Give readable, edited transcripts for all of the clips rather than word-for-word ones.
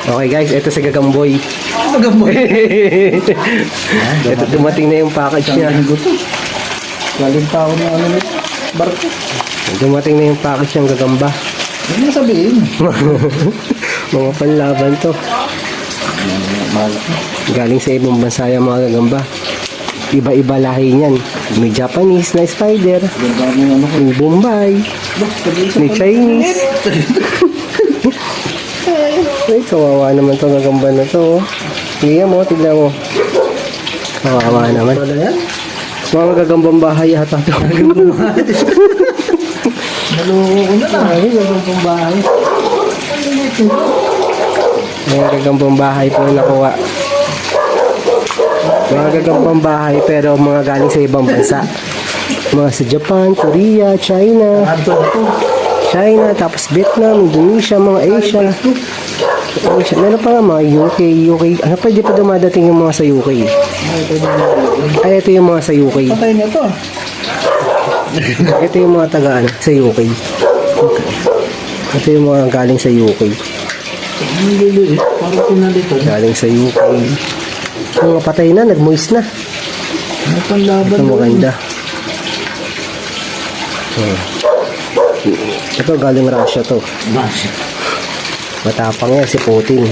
Okay guys, ito si Gagamboy. Gagamboy. Ito dumating na yung package niya. Galing pa ako ng ano nito. Barko. Dumating na yung package ng Gagamba. Ano mo sabihin? Mga panlaban to. Mahal. Galing sa ibang bansa yung mga Gagamba. Iba-iba lahi niyan. May Japanese na spider. Ganda mo yung ano ko. May Bombay. May Chinese. Ay, kawawa naman to Gagamba na to. Tingnan mo, tignan mo. Kawawa naman. Wala yan? Mga Gagambang bahay yata to. Naluko ko na lang. Ay, Gagambang bahay. Mga Gagambang bahay po nakuha. Mga Gagambang bahay pero mga galing sa ibang bansa. Mga sa Japan, Korea, China. China, tapos Vietnam, Indonesia, mga Asia. Asia. Meron pa nga mga UK. Ano pwede pa dumadating yung mga sa UK? Ay, ito yung mga sa UK. Patay na to. Ito yung mga taga sa UK. Ito yung mga galing sa UK. Ang liliit. Parang pinalito. Galing sa UK. Mga patay na, nag-moist na. Ano panlaban Ito maganda. Ito galing Russia to. Matapang yan si Putin.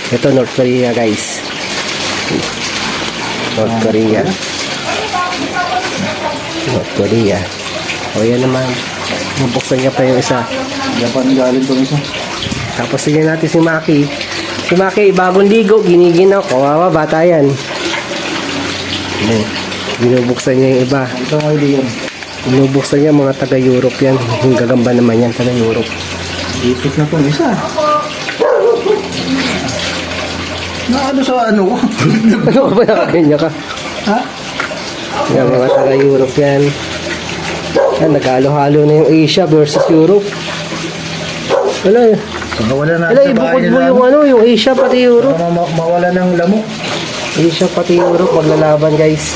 Ito North Korea guys. North Korea. North Korea. O yan naman. Mabuksan niya pa yung isa. Japan galing ko isa. Tapos tignan natin si Maki. Si Maki, bagong ligo, giniginaw. Kawawa, bata yan. Binubuksan niya yung iba. Ito ang idea. Binubuksan niya mga taga-Europe yan. Yung Gagamba naman yan, taga-Europe. Ipit na itong isa. Ano sa ano ko? Ano ka ba nakakanya ka? Ha? Yan, mga taga-Europe yan. Yan, nag-halo-halo na yung Asia versus Europe. Wala, Wala na wala, sa ibukod bahay mo nila. yung ano, yung Asia pati Europe. Mawala ng lamok. Asia pati Europe, maglalaban guys.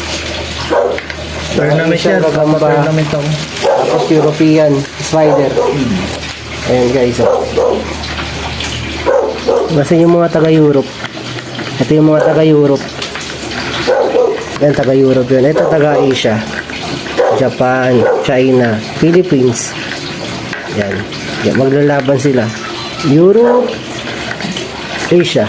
Tournament Asia, yan. Gagamba. Tournament ako. Tapos European, spider. Ayan guys, oh. Kasi yung mga taga-Europe. Ito yung mga taga-Europe. Yan, taga-Europe yun. Ito taga-Asia. Japan, China, Philippines. Yan. Yan. Maglalaban sila. Europe, Asia.